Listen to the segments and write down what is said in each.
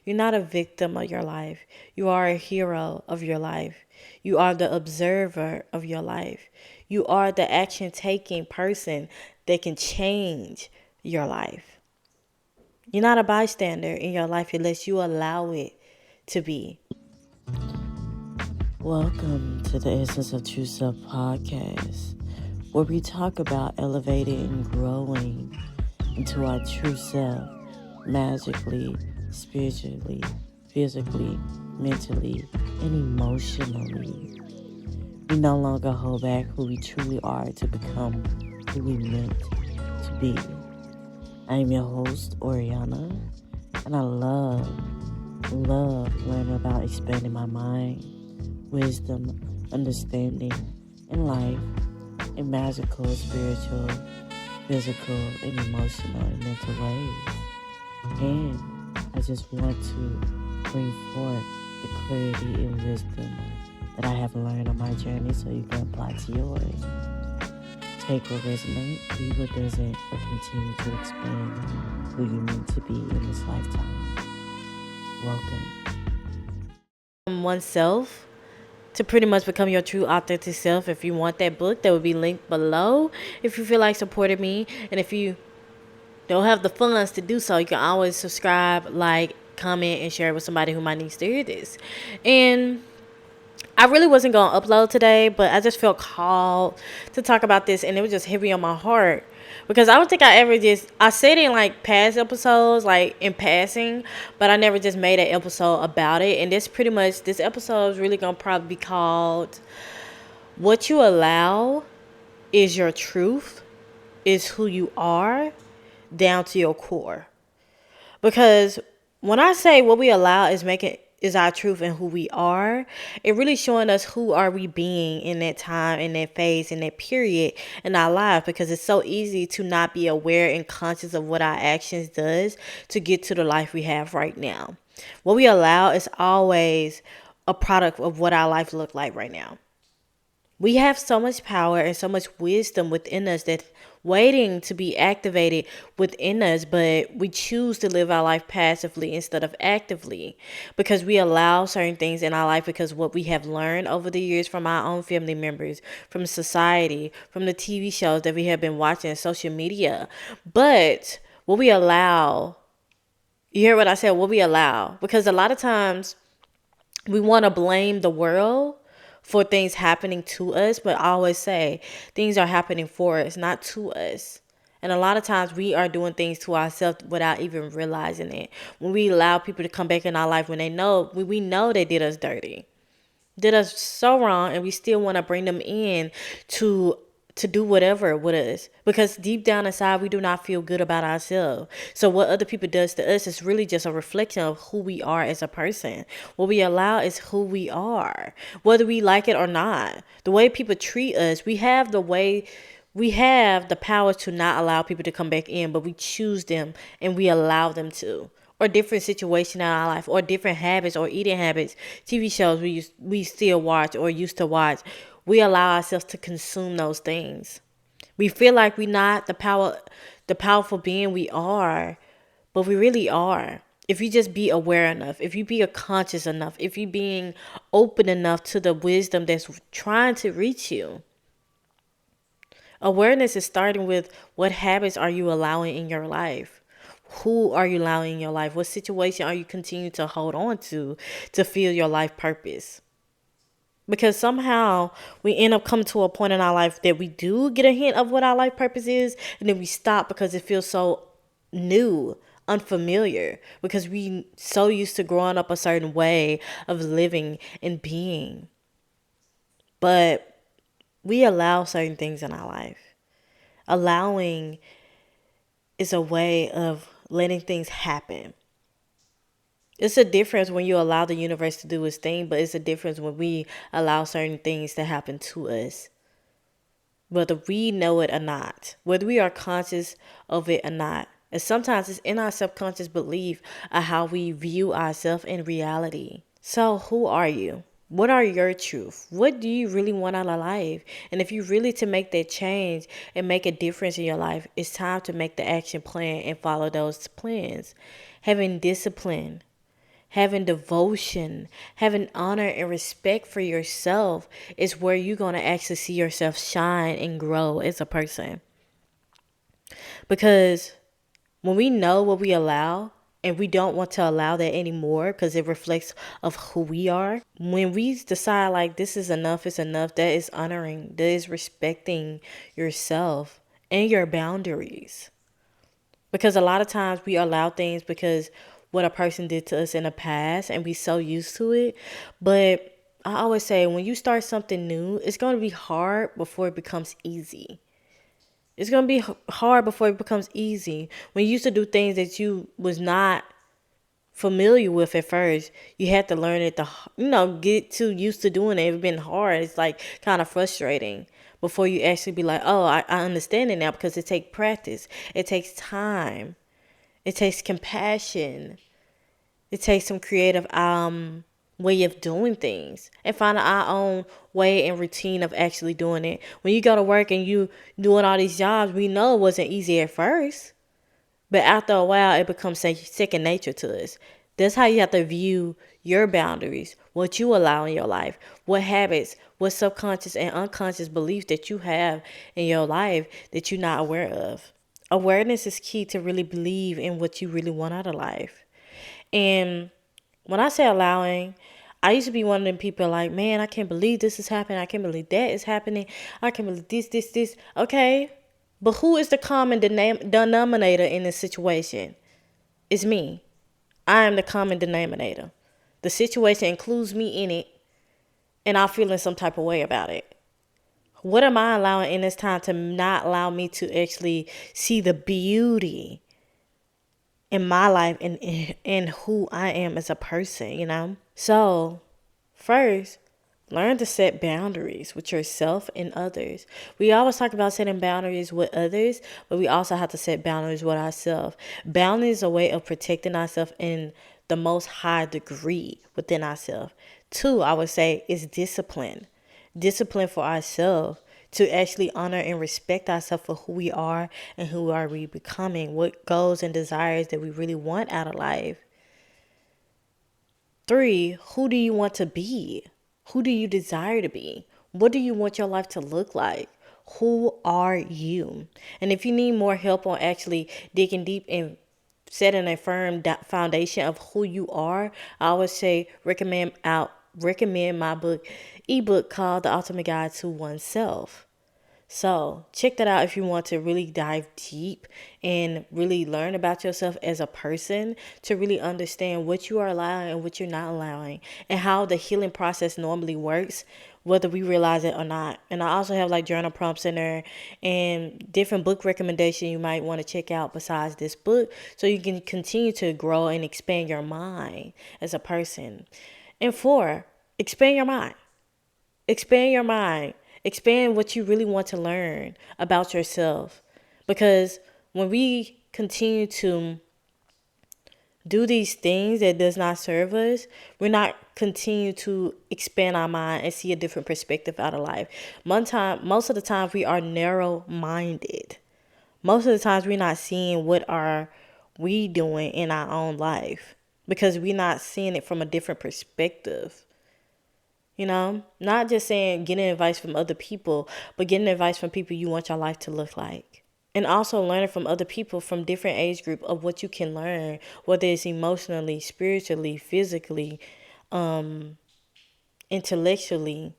You're not a victim of your life. You are a hero of your life. You are the observer of your life. You are the action taking person that can change your life. You're not a bystander in your life unless you allow it to be. Welcome to the Essence of True Self podcast, where we talk about elevating and growing into our true self magically, spiritually, physically, mentally, and emotionally. We no longer hold back who we truly are to become who we meant to be. I am your host, Oriana, and I love learning about expanding my mind, wisdom, understanding, and life in magical, spiritual, physical, and emotional and mental ways. And I just want to bring forth the clarity and wisdom that I have learned on my journey so you can apply to yours. Take what resonates, leave what doesn't, but continue to expand who you meant to be in this lifetime. Welcome. Oneself to pretty much become your true authentic self. If you want that book, that will be linked below. If you feel like supporting me, and if you don't have the funds to do so, you can always subscribe, like, comment, and share it with somebody who might need to hear this. And I really wasn't going to upload today, but I just felt called to talk about this, and it was just heavy on my heart. Because I don't think I said it in like past episodes, like in passing, but I never just made an episode about it. And this episode is really going to probably be called What You Allow Is Your Truth, Is Who You Are, Down to Your Core. Because when I say what we allow is our truth and who we are, it really showing us who are we being in that time, in that phase, in that period in our life. Because it's so easy to not be aware and conscious of what our actions does to get to the life we have right now. What we allow is always a product of what our life look like right now. We have so much power and so much wisdom within us that's waiting to be activated within us, but we choose to live our life passively instead of actively because we allow certain things in our life because what we have learned over the years from our own family members, from society, from the TV shows that we have been watching, social media. But what we allow, you hear what I said, what we allow, because a lot of times we want to blame the world for things happening to us, but I always say things are happening for us, not to us. And a lot of times we are doing things to ourselves without even realizing it. When we allow people to come back in our life when we know they did us dirty, did us so wrong, and we still want to bring them in to do whatever with us because deep down inside we do not feel good about ourselves. So what other people does to us is really just a reflection of who we are as a person. What we allow is who we are, whether we like it or not. The way people treat us, we have the power to not allow people to come back in, but we choose them and we allow them to. Or different situation in our life, or different habits or eating habits, TV shows we still watch or used to watch. We allow ourselves to consume those things. We feel like we're not the powerful being we are, but we really are. If you just be aware enough, if you be conscious enough, if you being open enough to the wisdom that's trying to reach you. Awareness is starting with what habits are you allowing in your life? Who are you allowing in your life? What situation are you continuing to hold on to feel your life purpose? Because somehow we end up coming to a point in our life that we do get a hint of what our life purpose is, and then we stop because it feels so new, unfamiliar, because we so used to growing up a certain way of living and being. But we allow certain things in our life. Allowing is a way of letting things happen. It's a difference when you allow the universe to do its thing, but it's a difference when we allow certain things to happen to us. Whether we know it or not, whether we are conscious of it or not. And sometimes it's in our subconscious belief of how we view ourselves in reality. So who are you? What are your truth? What do you really want out of life? And if you really to make that change and make a difference in your life, it's time to make the action plan and follow those plans. Having discipline, having devotion, having honor and respect for yourself is where you're going to actually see yourself shine and grow as a person. Because when we know what we allow and we don't want to allow that anymore because it reflects of who we are, when we decide like this is enough, it's enough, that is honoring, that is respecting yourself and your boundaries. Because a lot of times we allow things because what a person did to us in the past and we so used to it. But I always say when you start something new, it's going to be hard before it becomes easy. It's going to be hard before it becomes easy. When you used to do things that you was not familiar with at first, you had to learn it to, get too used to doing it. It's been hard. It's like kind of frustrating before you actually be like, oh, I understand it now, because it takes practice. It takes time. It takes compassion. It takes some creative way of doing things and finding our own way and routine of actually doing it. When you go to work and you doing all these jobs, we know it wasn't easy at first, but after a while it becomes second nature to us. That's how you have to view your boundaries, what you allow in your life, what habits, what subconscious and unconscious beliefs that you have in your life that you're not aware of. Awareness is key to really believe in what you really want out of life. And when I say allowing, I used to be one of them people like, man, I can't believe this is happening. I can't believe that is happening. I can't believe this. Okay. But who is the common denominator in this situation? It's me. I am the common denominator. The situation includes me in it, and I'm feeling some type of way about it. What am I allowing in this time to not allow me to actually see the beauty in my life and in who I am as a person? So, first, learn to set boundaries with yourself and others. We always talk about setting boundaries with others, but we also have to set boundaries with ourselves. Boundaries is a way of protecting ourselves in the most high degree within ourselves. Two, I would say, is discipline. Discipline for ourselves to actually honor and respect ourselves for who we are and who are we becoming, what goals and desires that we really want out of life. Three, who do you want to be? Who do you desire to be? What do you want your life to look like? Who are you? And if you need more help on actually digging deep and setting a firm foundation of who you are, I always say recommend my ebook called The Ultimate Guide to Oneself. So check that out if you want to really dive deep and really learn about yourself as a person, to really understand what you are allowing and what you're not allowing, and how the healing process normally works, whether we realize it or not. And I also have like journal prompts in there and different book recommendations you might want to check out besides this book, so you can continue to grow and expand your mind as a person. And four, expand your mind. Expand your mind. Expand what you really want to learn about yourself. Because when we continue to do these things that does not serve us, we're not continue to expand our mind and see a different perspective out of life. Most of the time we are narrow-minded. Most of the times we're not seeing what are we doing in our own life, because we're not seeing it from a different perspective. Not just saying getting advice from other people, but getting advice from people you want your life to look like. And also learning from other people from different age group of what you can learn, whether it's emotionally, spiritually, physically, intellectually.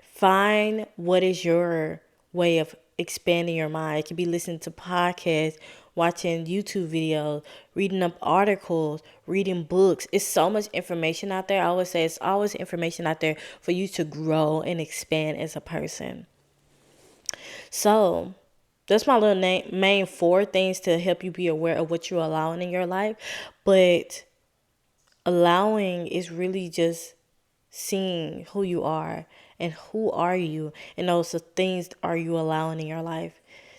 Find what is your way of expanding your mind. It could be listening to podcasts, watching YouTube videos, reading up articles, reading books. It's so much information out there. I always say it's always information out there for you to grow and expand as a person. So that's my little main 4 things to help you be aware of what you're allowing in your life. But allowing is really just seeing who you are and who are you, and those things are you allowing in your life.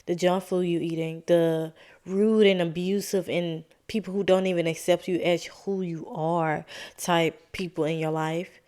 The junk food you eating, the rude and abusive and people who don't even accept you as who you are type people in your life,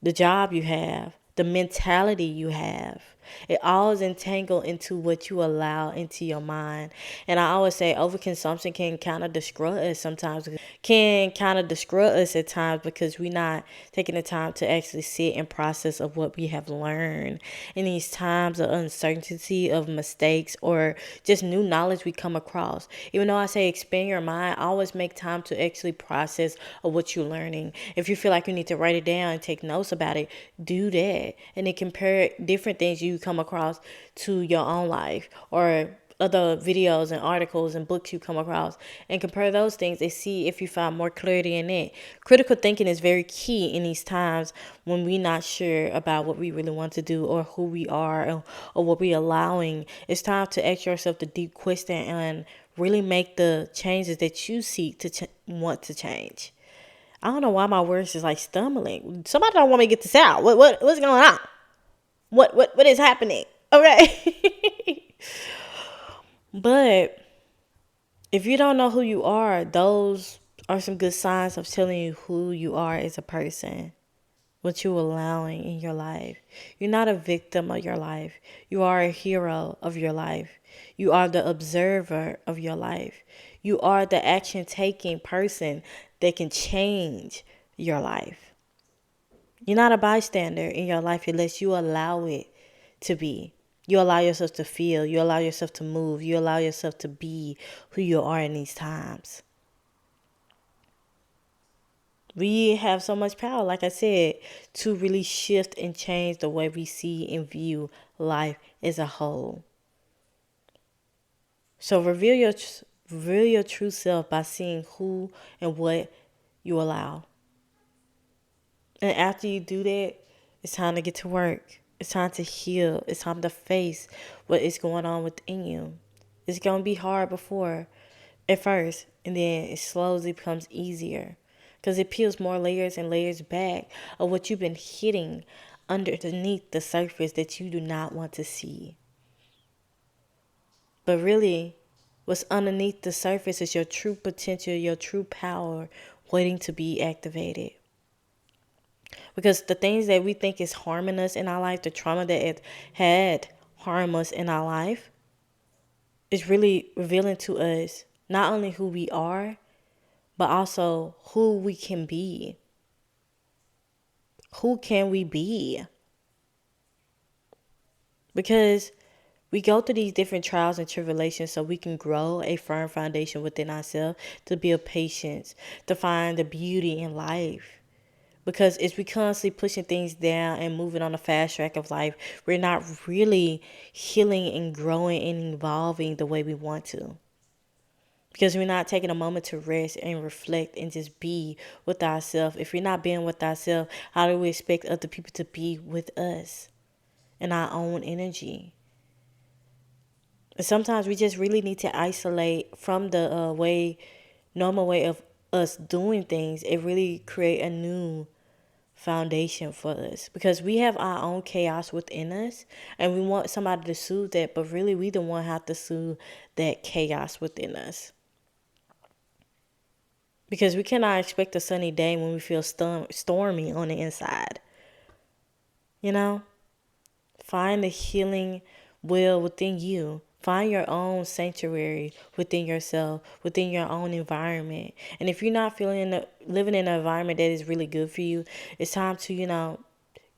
the job you have, the mentality you have, It all is entangled into what you allow into your mind. And I always say overconsumption can kind of destroy us sometimes. Can kind of destroy us at times because we're not taking the time to actually sit and process of what we have learned in these times of uncertainty, of mistakes, or just new knowledge we come across. Even though I say expand your mind, always make time to actually process of what you're learning. If you feel like you need to write it down and take notes about it, do that. And then compare different things you come across to your own life, or other videos and articles and books you come across, and compare those things and see if you find more clarity in it. Critical thinking is very key in these times when we're not sure about what we really want to do, or who we are, or what we're allowing. It's time to ask yourself the deep question and really make the changes that you seek to want to change. I don't know why my words is like stumbling. Somebody don't want me to get this out. What's going on? What is happening? All right. But if you don't know who you are, those are some good signs of telling you who you are as a person, what you're allowing in your life. You're not a victim of your life. You are a hero of your life. You are the observer of your life. You are the action taking person that can change your life. You're not a bystander in your life unless you allow it to be. You allow yourself to feel. You allow yourself to move. You allow yourself to be who you are in these times. We have so much power, like I said, to really shift and change the way we see and view life as a whole. So reveal your true self by seeing who and what you allow. And after you do that, it's time to get to work. It's time to heal. It's time to face what is going on within you. It's going to be hard at first, and then it slowly becomes easier because it peels more layers and layers back of what you've been hitting underneath the surface that you do not want to see. But really, what's underneath the surface is your true potential, your true power waiting to be activated. Because the things that we think is harming us in our life, the trauma that it had harmed us in our life, is really revealing to us not only who we are, but also who we can be. Who can we be? Because we go through these different trials and tribulations so we can grow a firm foundation within ourselves, to build patience, to find the beauty in life. Because as we constantly pushing things down and moving on the fast track of life, we're not really healing and growing and evolving the way we want to. Because we're not taking a moment to rest and reflect and just be with ourselves. If we're not being with ourselves, how do we expect other people to be with us in our own energy? And sometimes we just really need to isolate from the normal way of us doing things and really create a new foundation for us, because we have our own chaos within us and we want somebody to soothe that, but really we don't want to have to soothe that chaos within us, because we cannot expect a sunny day when we feel stormy on the inside. Find the healing will within you. Find your own sanctuary within yourself, within your own environment. And if you're not living in an environment that is really good for you, it's time to,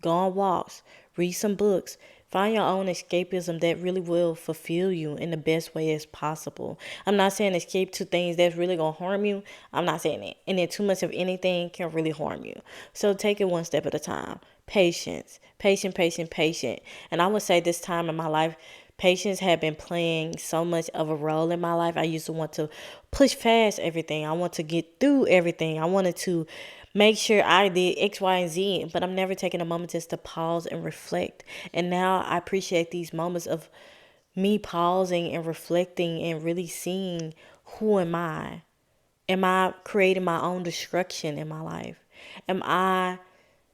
go on walks, read some books, find your own escapism that really will fulfill you in the best way as possible. I'm not saying escape to things that's really going to harm you. I'm not saying it. And then too much of anything can really harm you. So take it one step at a time. Patience. Patient. And I would say this time in my life, patience had been playing so much of a role in my life. I used to want to push past everything. I want to get through everything. I wanted to make sure I did X, Y, and Z, but I'm never taking a moment just to pause and reflect. And now I appreciate these moments of me pausing and reflecting and really seeing, who am I? Am I creating my own destruction in my life? Am I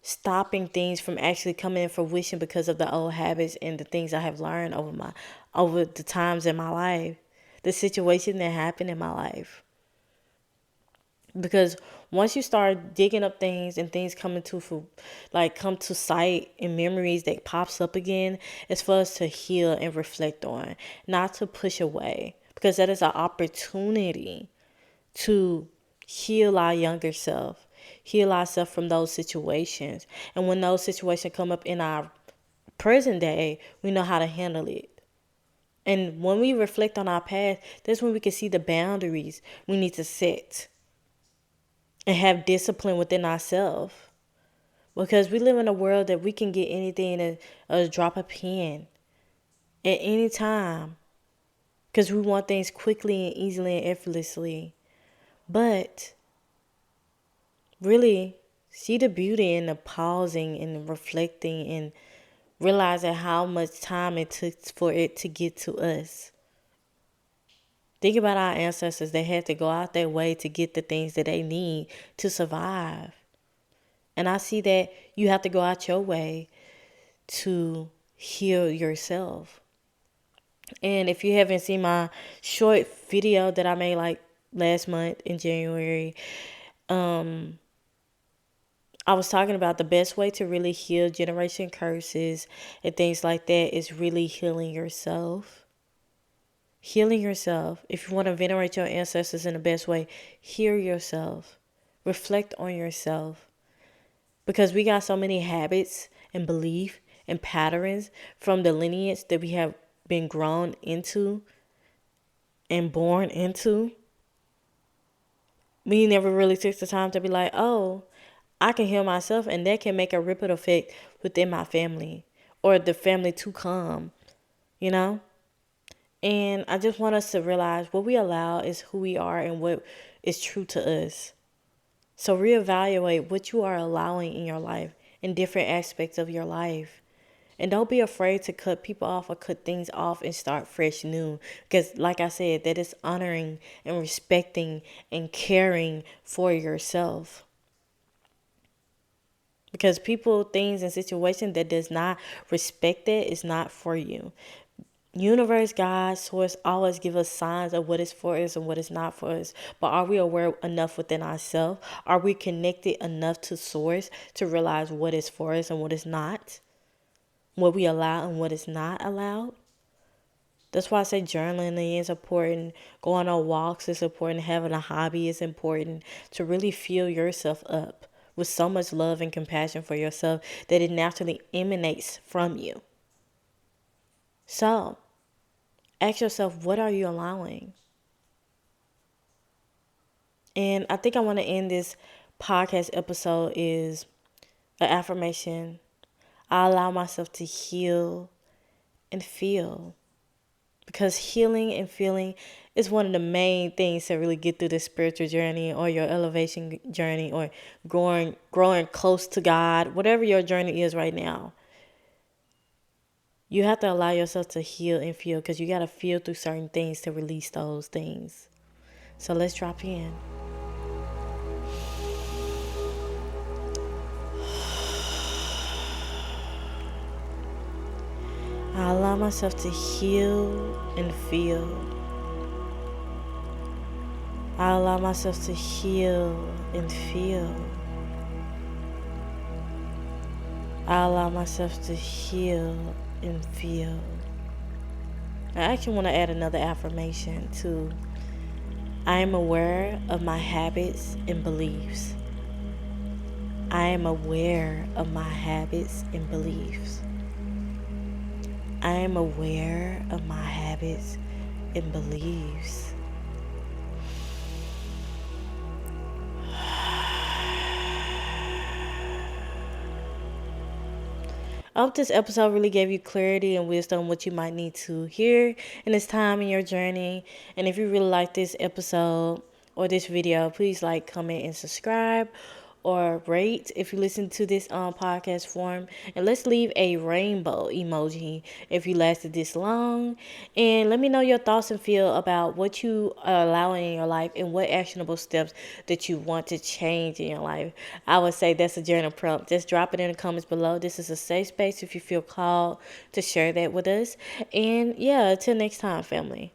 stopping things from actually coming in fruition because of the old habits and the things I have learned over the times in my life, the situation that happened in my life? Because once you start digging up things and things come to sight and memories that pops up again, it's for us to heal and reflect on, not to push away. Because that is an opportunity to heal our younger self, heal ourselves from those situations. And when those situations come up in our present day, we know how to handle it. And when we reflect on our past, that's when we can see the boundaries we need to set and have discipline within ourselves. Because we live in a world that we can get anything at a drop of pen at any time. Because we want things quickly and easily and effortlessly. But really, see the beauty in the pausing and reflecting and realizing how much time it took for it to get to us. Think about our ancestors. They had to go out their way to get the things that they need to survive. And I see that you have to go out your way to heal yourself. And if you haven't seen my short video that I made like last month in January, I was talking about the best way to really heal generation curses and things like that is really healing yourself. Healing yourself. If you want to venerate your ancestors in the best way, heal yourself. Reflect on yourself. Because we got so many habits and belief and patterns from the lineage that we have been grown into and born into. We never really took the time to be like, oh, I can heal myself, and that can make a ripple effect within my family or the family to come, you know? And I just want us to realize what we allow is who we are and what is true to us. So reevaluate what you are allowing in your life, in different aspects of your life. And don't be afraid to cut people off or cut things off and start fresh new. Because like I said, that is honoring and respecting and caring for yourself. Because people, things, and situations that does not respect that is not for you. Universe, God, source always give us signs of what is for us and what is not for us. But are we aware enough within ourselves? Are we connected enough to source to realize what is for us and what is not? What we allow and what is not allowed? That's why I say journaling is important. Going on walks is important. Having a hobby is important to really fill yourself up with so much love and compassion for yourself that it naturally emanates from you. So, ask yourself, what are you allowing? And I think I want to end this podcast episode is an affirmation. I allow myself to heal and feel. Because healing and feeling is one of the main things to really get through the spiritual journey or your elevation journey or growing close to God, whatever your journey is right now. You have to allow yourself to heal and feel because you got to feel through certain things to release those things. So let's drop in. I allow myself to heal and feel. I allow myself to heal and feel. I allow myself to heal and feel. I actually want to add another affirmation too. I am aware of my habits and beliefs. I am aware of my habits and beliefs. I am aware of my habits and beliefs. I hope this episode really gave you clarity and wisdom what you might need to hear in this time in your journey. And if you really like this episode or this video, please like, comment, and subscribe. Or rate if you listen to this podcast form. And let's leave a rainbow emoji if you lasted this long. And let me know your thoughts and feel about what you are allowing in your life and what actionable steps that you want to change in your life. I would say that's a journal prompt. Just drop it in the comments below. This is a safe space if you feel called to share that with us. And yeah, until next time, family.